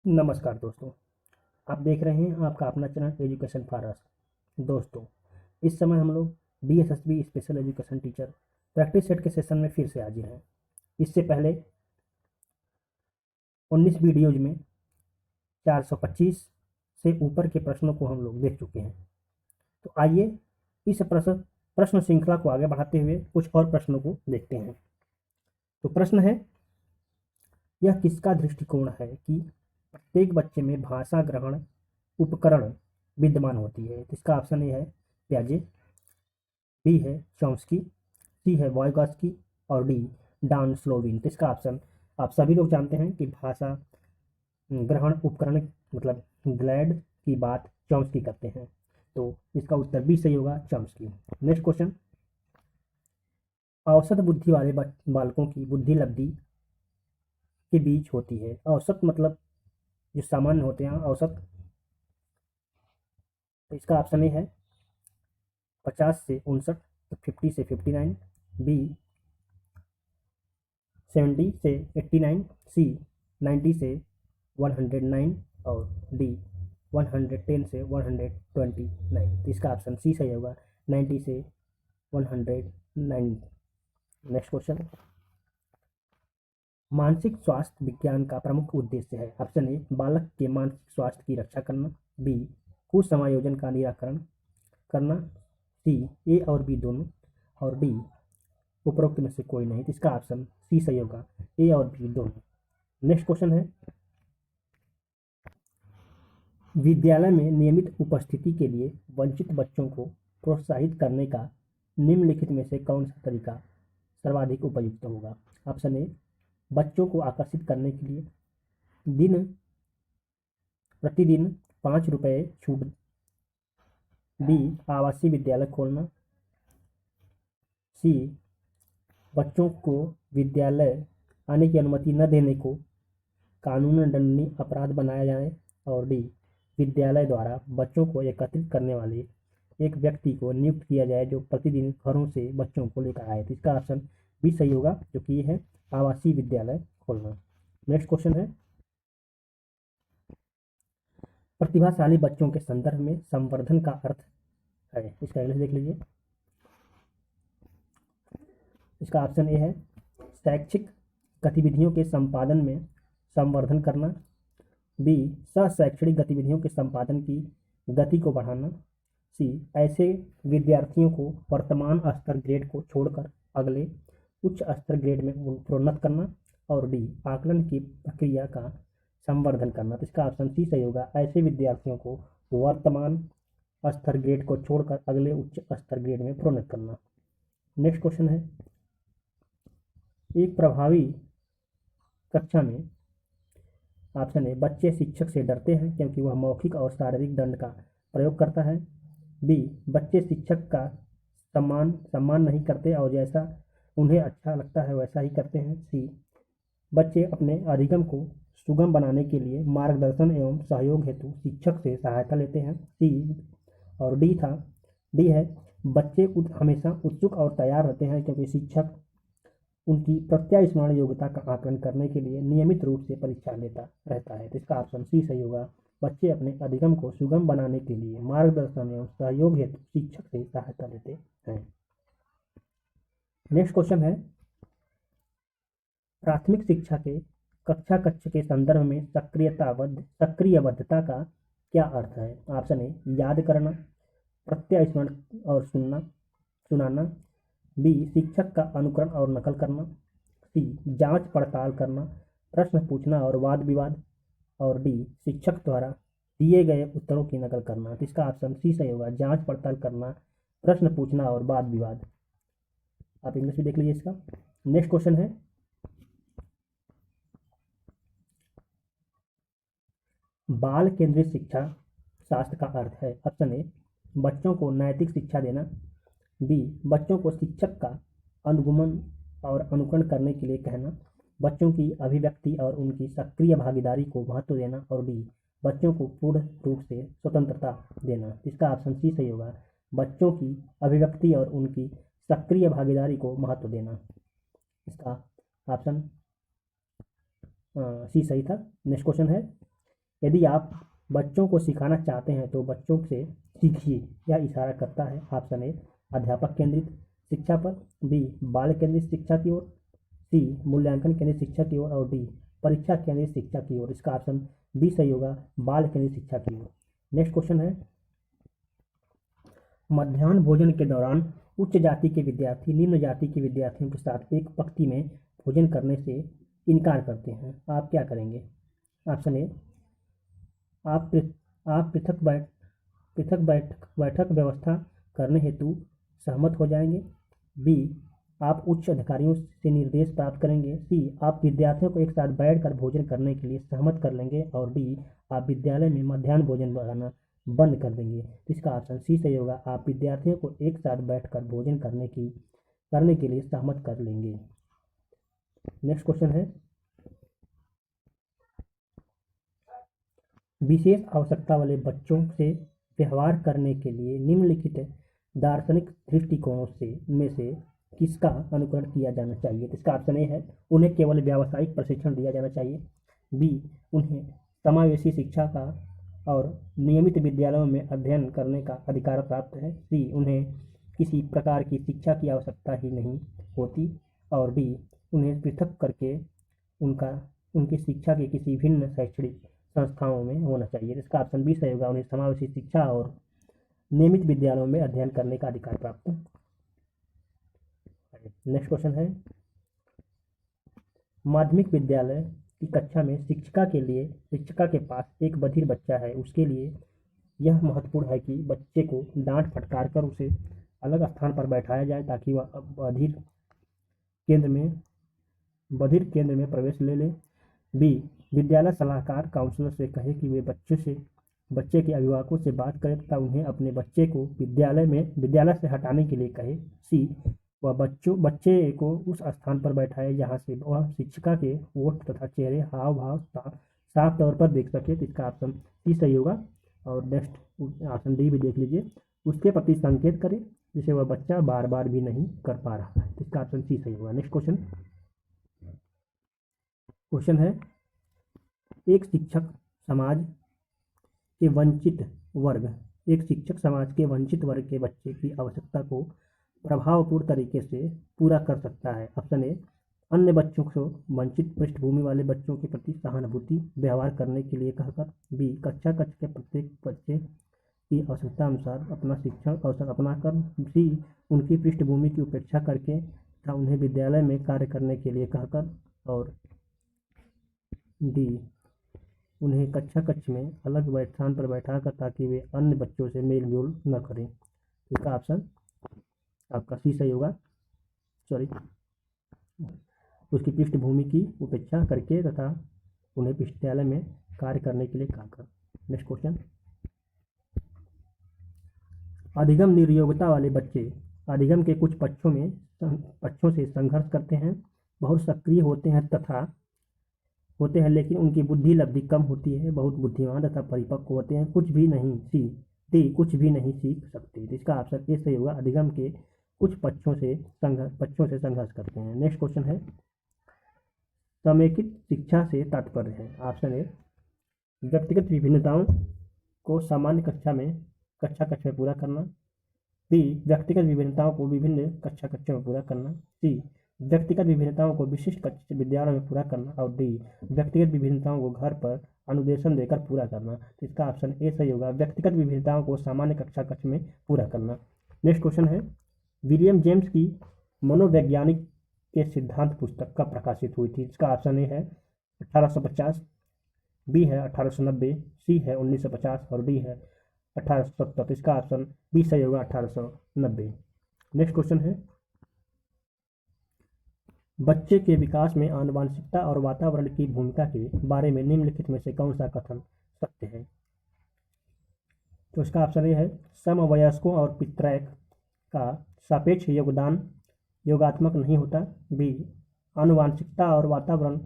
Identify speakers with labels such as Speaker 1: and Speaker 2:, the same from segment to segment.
Speaker 1: नमस्कार दोस्तों, आप देख रहे हैं आपका अपना चैनल एजुकेशन फॉर अस। दोस्तों, इस समय हम लोग DSSB special education teacher practice set के सेशन में फिर से हाजिर हैं। इससे पहले 19 वीडियोज में 425 से ऊपर के प्रश्नों को हम लोग देख चुके हैं। तो आइए इस प्रश्न श्रृंखला को आगे बढ़ाते हुए कुछ और प्रश्नों को देखते हैं। तो प्रश्न है, यह किसका दृष्टिकोण है कि प्रत्येक बच्चे में भाषा ग्रहण उपकरण विद्यमान होती है? तो इसका ऑप्शन ए है प्याजे, बी है चॉम्स्की, सी है वॉयगॉस्की और डी डॉन स्लोविन। तो इसका ऑप्शन आप सभी लोग जानते हैं कि भाषा ग्रहण उपकरण मतलब ग्लैड की बात चॉम्स्की करते हैं। तो इसका उत्तर बी सही होगा, चॉम्स्की। नेक्स्ट क्वेश्चन, औसत बुद्धि वाले बालकों की बुद्धि लब्धि के बीच होती है। औसत मतलब जो सामान्य होते हैं औसत। तो इसका ऑप्शन ए है 50 से 59, 50 से 59, बी 70 से 89, सी 90 से 109 और डी 110 से 129। तो इसका ऑप्शन सी सही होगा, 90 से 109। नेक्स्ट क्वेश्चन, मानसिक स्वास्थ्य विज्ञान का प्रमुख उद्देश्य है। ऑप्शन ए बालक के मानसिक स्वास्थ्य की रक्षा करना, बी कुसमायोजन का निराकरण करना, सी ए और बी दोनों और डी उपरोक्त में से कोई नहीं। तो इसका ऑप्शन सी सही होगा, ए और बी दोनों। नेक्स्ट क्वेश्चन है, विद्यालय में नियमित उपस्थिति के लिए वंचित बच्चों को प्रोत्साहित करने का निम्नलिखित में से कौन सा तरीका सर्वाधिक उपयुक्त होगा? ऑप्शन ए बच्चों को आकर्षित करने के लिए प्रतिदिन 5 रुपये छूट, बी आवासीय विद्यालय खोलना, सी बच्चों को विद्यालय आने की अनुमति न देने को कानूनन दंडनीय अपराध बनाया जाए और डी विद्यालय द्वारा बच्चों को एकत्रित करने वाले एक व्यक्ति को नियुक्त किया जाए जो प्रतिदिन घरों से बच्चों को लेकर आए। तो इसका ऑप्शन बी सही होगा, जो कि ये है आवासीय विद्यालय खोलना। नेक्स्ट क्वेश्चन है, प्रतिभाशाली बच्चों के संदर्भ में संवर्धन का अर्थ है। इसका इंग्लिश देख लीजिए। इसका ऑप्शन ए है शैक्षिक गतिविधियों के संपादन में संवर्धन करना, बी शैक्षणिक गतिविधियों के संपादन की गति को बढ़ाना, सी ऐसे विद्यार्थियों को वर्तमान स्तर ग्रेड को छोड़कर अगले उच्च स्तर ग्रेड में प्रोन्नत करना और डी आकलन की प्रक्रिया का संवर्धन करना। तो इसका ऑप्शन सी सही होगा, ऐसे विद्यार्थियों को वर्तमान स्तर ग्रेड को छोड़कर अगले उच्च स्तर ग्रेड में प्रोन्नत करना। नेक्स्ट क्वेश्चन है, एक प्रभावी कक्षा में ऑप्शन ए बच्चे शिक्षक से डरते हैं क्योंकि वह मौखिक और शारीरिक दंड का प्रयोग करता है, बी बच्चे शिक्षक का सम्मान नहीं करते और जैसा उन्हें अच्छा लगता है वैसा ही करते हैं, सी बच्चे अपने अधिगम को सुगम बनाने के लिए मार्गदर्शन एवं सहयोग हेतु शिक्षक से सहायता लेते हैं, सी और डी है बच्चे हमेशा उत्सुक और तैयार रहते हैं क्योंकि शिक्षक उनकी प्रत्यास्मरण योग्यता का आकलन करने के लिए नियमित रूप से परीक्षा लेता रहता है। तो इसका ऑप्शन सी सही होगा, बच्चे अपने अधिगम को सुगम बनाने के लिए मार्गदर्शन एवं सहयोग हेतु शिक्षक से सहायता लेते हैं। नेक्स्ट क्वेश्चन है, प्राथमिक शिक्षा के कक्षा कक्ष के संदर्भ में सक्रियबद्धता का क्या अर्थ है? ऑप्शन ए याद करना, प्रत्यास्मरण और सुनाना, बी शिक्षक का अनुकरण और नकल करना, सी जांच पड़ताल करना, प्रश्न पूछना और वाद विवाद और डी शिक्षक द्वारा दिए गए उत्तरों की नकल करना। तो इसका ऑप्शन सी सही होगा, जांच पड़ताल करना, प्रश्न पूछना और वाद विवाद। आप इंग्लिश भी देख लीजिए इसका। नेक्स्ट क्वेश्चन है, बाल केंद्रित शिक्षा शास्त्र का अर्थ है। ऑप्शन ए बच्चों को नैतिक शिक्षा देना, बी बच्चों को शिक्षक का अनुगमन और अनुकरण करने के लिए कहना, बच्चों की अभिव्यक्ति और उनकी सक्रिय भागीदारी को महत्व देना और डी बच्चों को पूर्ण रूप से स्वतंत्रता देना। इसका ऑप्शन सी सही होगा, बच्चों की अभिव्यक्ति और उनकी सक्रिय भागीदारी को महत्व देना। इसका ऑप्शन सी सही था। नेक्स्ट क्वेश्चन है, यदि आप बच्चों को सिखाना चाहते हैं तो बच्चों से सीखिए। यह इशारा करता है ऑप्शन ए अध्यापक केंद्रित शिक्षा पर, बी बाल केंद्रित शिक्षा की ओर, सी मूल्यांकन केंद्रित शिक्षा की ओर और डी परीक्षा केंद्रित शिक्षा की ओर। इसका ऑप्शन बी सही होगा, बाल केंद्रित शिक्षा की ओर। नेक्स्ट क्वेश्चन है, मध्याह्न भोजन के दौरान उच्च जाति के विद्यार्थी निम्न जाति के विद्यार्थियों के साथ एक पंक्ति में भोजन करने से इनकार करते हैं, आप क्या करेंगे? ऑप्शन ए आप पृथक बैठक व्यवस्था करने हेतु सहमत हो जाएंगे, बी आप उच्च अधिकारियों से निर्देश प्राप्त करेंगे, सी आप विद्यार्थियों को एक साथ बैठकर भोजन करने के लिए सहमत कर लेंगे और डी आप विद्यालय में मध्याह्न भोजन बनाना बंद कर देंगे। तो इसका ऑप्शन सी सही होगा, आप विद्यार्थियों को एक साथ बैठकर भोजन करने के लिए सहमत कर लेंगे। नेक्स्ट क्वेश्चन है, विशेष आवश्यकता वाले बच्चों से व्यवहार करने के लिए निम्नलिखित दार्शनिक दृष्टिकोणों में से किसका अनुकरण किया जाना चाहिए? तो इसका ऑप्शन ए है, उन्हें केवल व्यावसायिक प्रशिक्षण दिया जाना चाहिए, बी उन्हें समावेशी शिक्षा का और नियमित विद्यालयों में अध्ययन करने का अधिकार प्राप्त है, सी उन्हें किसी प्रकार की शिक्षा की आवश्यकता ही नहीं होती और डी उन्हें पृथक करके उनकी शिक्षा के किसी भिन्न शैक्षणिक संस्थाओं में होना चाहिए। इसका ऑप्शन बी सही होगा, उन्हें समावेशी शिक्षा और नियमित विद्यालयों में अध्ययन करने का अधिकार प्राप्त है। नेक्स्ट क्वेश्चन है, माध्यमिक विद्यालय की कक्षा में शिक्षिका के पास एक बधिर बच्चा है, उसके लिए यह महत्वपूर्ण है कि बच्चे को डांट फटकार कर उसे अलग स्थान पर बैठाया जाए ताकि वह बधिर केंद्र में प्रवेश ले ले, बी विद्यालय सलाहकार काउंसलर से कहे कि वे बच्चे के अभिभावकों से बात करें तथा उन्हें अपने बच्चे को विद्यालय से हटाने के लिए कहे, सी वह बच्चे को उस स्थान पर बैठाए जहां से वह शिक्षिका के ओठ तथा चेहरे हाव भाव साफ तौर पर देख सके। तो इसका ऑप्शन सी सही होगा। और नेक्स्ट ऑप्शन डी भी देख लीजिए, उसके प्रति संकेत करें जिसे वह बच्चा बार बार भी नहीं कर पा रहा है। इसका ऑप्शन सी सही होगा। नेक्स्ट क्वेश्चन है, एक शिक्षक समाज के वंचित वर्ग के बच्चे की आवश्यकता को प्रभावपूर्ण तरीके से पूरा कर सकता है। ऑप्शन ए अन्य बच्चों को वंचित पृष्ठभूमि वाले बच्चों के प्रति सहानुभूति व्यवहार करने के लिए कहकर, बी कक्षा के प्रत्येक बच्चे की आवश्यकता अनुसार अपना शिक्षण अवसर अपनाकर, सी उनकी पृष्ठभूमि की उपेक्षा करके तथा उन्हें विद्यालय में कार्य करने के लिए कहकर, और डी उन्हें कक्ष में अलग स्थान पर बैठाकर ताकि वे अन्य बच्चों से मेल जोल न करें। इसका ऑप्शन आपका सी सही होगा। उसकी पृष्ठभूमि की उपेक्षा करके तथा उन्हें विद्यालय में कार्य करने के लिए कहकर। नेक्स्ट क्वेश्चन, अधिगम निर्योग्यता वाले बच्चे अधिगम के कुछ पक्षों से संघर्ष करते हैं, बहुत सक्रिय होते हैं लेकिन उनकी बुद्धि लब्धि कम होती है, बहुत बुद्धिमान तथा परिपक्व होते हैं, कुछ भी नहीं सीख सकते। इसका ऑप्शन ए सही होगा, अधिगम के कुछ पक्षों से संघर्ष करते हैं। नेक्स्ट क्वेश्चन है, समेकित शिक्षा से तात्पर्य है। ऑप्शन ए व्यक्तिगत विभिन्नताओं को सामान्य कक्षा कक्ष में पूरा करना, बी व्यक्तिगत विभिन्नताओं को विभिन्न कक्षों में पूरा करना, सी व्यक्तिगत विभिन्नताओं को विशिष्ट विद्यालयों में पूरा करना और डी व्यक्तिगत विभिन्नताओं को घर पर अनुदेशन देकर पूरा करना। तो इसका ऑप्शन ए सही होगा, व्यक्तिगत विभिन्नताओं को सामान्य कक्ष में पूरा करना। नेक्स्ट क्वेश्चन है, विलियम जेम्स की मनोवैज्ञानिक के सिद्धांत पुस्तक कब प्रकाशित हुई थी? इसका ऑप्शन ए है 1850, बी है 1890, सी है 1950 और डी है 1870। तो इसका ऑप्शन बी सही होगा, 1890। नेक्स्ट क्वेश्चन है, बच्चे के विकास में आनुवंशिकता और वातावरण की भूमिका के बारे में निम्नलिखित में से कौन सा कथन सत्य है? तो इसका ऑप्शन ए है, समवयस्कों और पितृक का सापेक्ष योगदान योगात्मक नहीं होता, बी आनुवंशिकता और वातावरण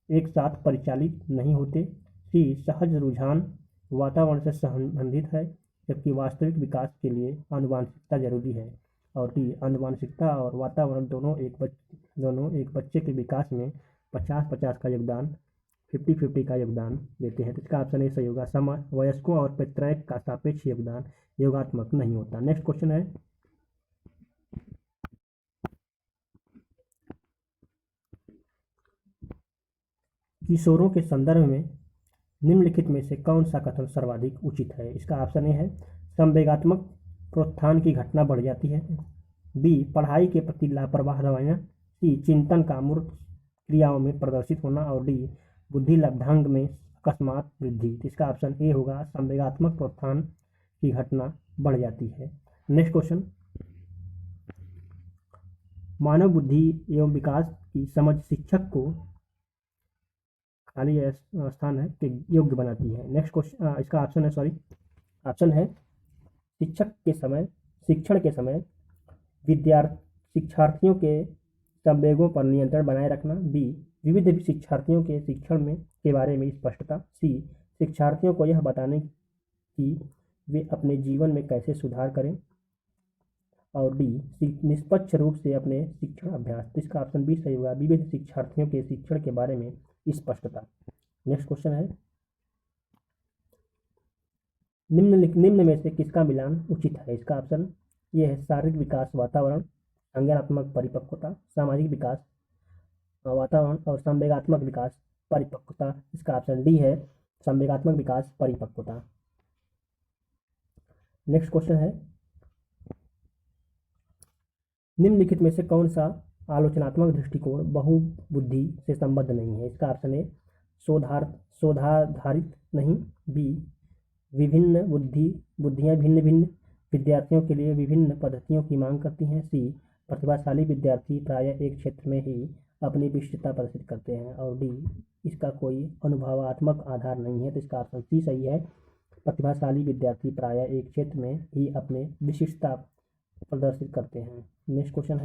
Speaker 1: एक साथ परिचालित नहीं होते, सी सहज रुझान वातावरण से संबंधित है जबकि वास्तविक विकास के लिए आनुवंशिकता जरूरी है, और डी आनुवंशिकता और वातावरण दोनों एक बच्चे के विकास में 50-50 का योगदान 50-50 का योगदान देते हैं। तो इसका ऑप्शन ए सही होगा। समवयस्कों और पैतृक का सापेक्ष योगदान योगात्मक नहीं होता। नेक्स्ट क्वेश्चन है, किशोरों के संदर्भ में निम्नलिखित में से कौन सा कथन सर्वाधिक उचित है? इसका ऑप्शन ए है, संवेगात्मक प्रोत्थान की घटना बढ़ जाती है। बी, पढ़ाई के प्रति लापरवाह रवैया। सी, चिंतन का मूर्त क्रियाओं में प्रदर्शित होना। और डी, बुद्धि लब्धांग में अकस्मात वृद्धि। तो इसका ऑप्शन ए होगा, संवेगात्मक प्रोत्थान की घटना बढ़ जाती है। नेक्स्ट क्वेश्चन, मानव बुद्धि एवं विकास की समझ शिक्षक को खाली स्थान है कि योग्य बनाती है। नेक्स्ट क्वेश्चन, इसका ऑप्शन है, सॉरी, ऑप्शन है, शिक्षण के समय शिक्षार्थियों के संवेगों पर नियंत्रण बनाए रखना। बी, विविध शिक्षार्थियों के शिक्षण में के बारे में स्पष्टता। सी, शिक्षार्थियों को यह बताने कि वे अपने जीवन में कैसे सुधार करें। और डी, निष्पक्ष रूप से अपने शिक्षण अभ्यास। इसका ऑप्शन बी सही होगा, विविध शिक्षार्थियों के शिक्षण के बारे में स्पष्टता। नेक्स्ट क्वेश्चन है, निम्न में से किसका मिलान उचित है? इसका ऑप्शन ये है, शारीरिक विकास वातावरण, संज्ञानात्मक परिपक्वता, सामाजिक विकास वातावरण और संवेगात्मक विकास परिपक्वता। इसका ऑप्शन डी है, संवेगात्मक विकास परिपक्वता। नेक्स्ट क्वेश्चन है, निम्नलिखित में से कौन सा आलोचनात्मक दृष्टिकोण बहुबुद्धि से संबद्ध नहीं है? इसका ऑप्शन ए, शोधाधारित नहीं। बी, विभिन्न बुद्धियां भिन्न भिन्न विद्यार्थियों के लिए विभिन्न पद्धतियों की मांग करती हैं। सी, प्रतिभाशाली विद्यार्थी प्रायः एक क्षेत्र में ही अपनी विशिष्टता प्रदर्शित करते हैं। और डी, इसका कोई अनुभवात्मक आधार नहीं है। तो इसका ऑप्शन सी सही है, प्रतिभाशाली विद्यार्थी प्रायः एक क्षेत्र में ही अपने विशिष्टता प्रदर्शित करते हैं। नेक्स्ट क्वेश्चन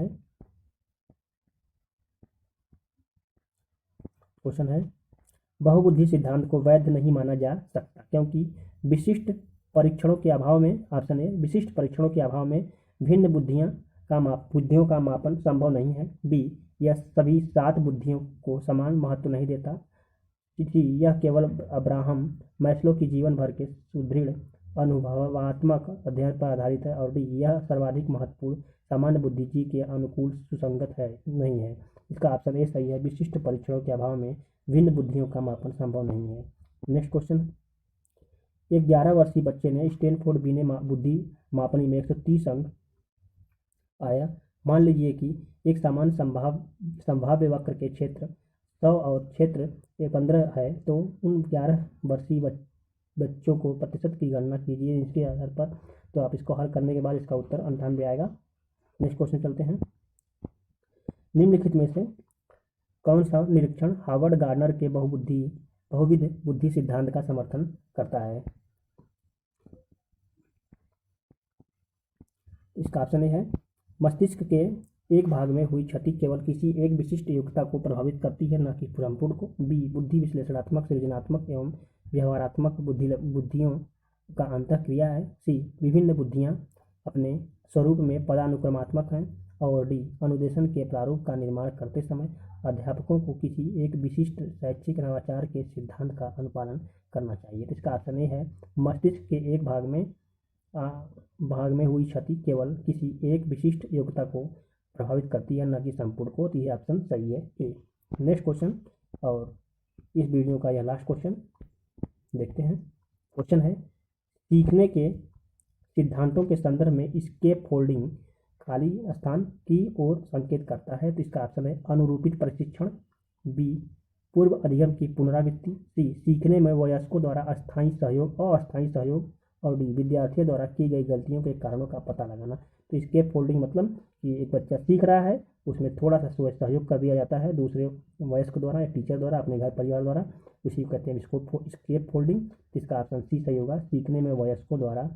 Speaker 1: है, बहुबुद्धि सिद्धांत को वैध नहीं माना जा सकता क्योंकि विशिष्ट परीक्षणों के अभाव में। ऑप्शन ए, विशिष्ट परीक्षणों के अभाव में भिन्न बुद्धियों का मापन संभव नहीं है। बी, यह सभी 7 बुद्धियों को समान महत्व नहीं देता। सी, यह केवल अब्राहम मैस्लो की जीवन भर के सुदृढ़ अनुभवात्मक अध्ययन पर आधारित है। और डी, यह सर्वाधिक महत्वपूर्ण सामान्य बुद्धि जी के अनुकूल सुसंगत नहीं है। इसका ऑप्शन ए सही है, विशिष्ट परीक्षणों के अभाव में भिन्न बुद्धियों का मापन संभव नहीं है। नेक्स्ट क्वेश्चन, एक 11 वर्षीय बच्चे ने स्टैनफोर्ड बी ने बुद्धि मापनी में 130 अंक पाया। मान लीजिए कि एक समान संभाव्य वक्र के क्षेत्र 100 और क्षेत्र 15 है, तो उन 11 वर्षीय बच्चों को प्रतिशत की गणना कीजिए इसके आधार पर। तो आप इसको हल करने के बाद इसका उत्तर 98 आएगा। नेक्स्ट क्वेश्चन चलते हैं, निम्नलिखित में से कौन सा निरीक्षण हार्वर्ड गार्डनर के बहुविध बुद्धि सिद्धांत का समर्थन करता है? इसका ऑप्शन ए है, मस्तिष्क के एक भाग में हुई क्षति केवल किसी एक विशिष्ट योग्यता को प्रभावित करती है, न कि संपूर्ण को। बी, बुद्धि विश्लेषणात्मक, सृजनात्मक एवं व्यवहारात्मक बुद्धियों का अंतःक्रिया है। सी, विभिन्न बुद्धियां अपने स्वरूप में पदानुक्रमात्मक हैं। और डी, अनुदेशन के प्रारूप का निर्माण करते समय अध्यापकों को किसी एक विशिष्ट शैक्षिक नवाचार के सिद्धांत का अनुपालन करना चाहिए। तो इसका ऑप्शन ए है, मस्तिष्क के एक भाग में हुई क्षति केवल किसी एक विशिष्ट योग्यता को प्रभावित करती है, न कि संपूर्ण को। तो यह ऑप्शन सही है ए। नेक्स्ट क्वेश्चन, और इस वीडियो का यह लास्ट क्वेश्चन देखते हैं। क्वेश्चन है, सीखने के सिद्धांतों के संदर्भ में स्केप फोल्डिंग खाली स्थान की ओर संकेत करता है। तो इसका ऑप्शन है, अनुरूपित प्रशिक्षण। बी, पूर्व अधिगम की पुनरावृत्ति। सी, सीखने में वयस्कों द्वारा अस्थायी सहयोग अस्थायी सहयोग। और डी, विद्यार्थियों द्वारा की गई गलतियों के कारणों का पता लगाना। तो स्केप फोल्डिंग मतलब कि एक बच्चा सीख रहा है, उसमें थोड़ा सा सहयोग कर दिया जाता है दूसरे वयस्क द्वारा या टीचर द्वारा, अपने घर परिवार द्वारा, उसी को कहते हैं स्केप फोल्डिंग। इसका ऑप्शन सी सही होगा, सीखने में वयस्कों द्वारा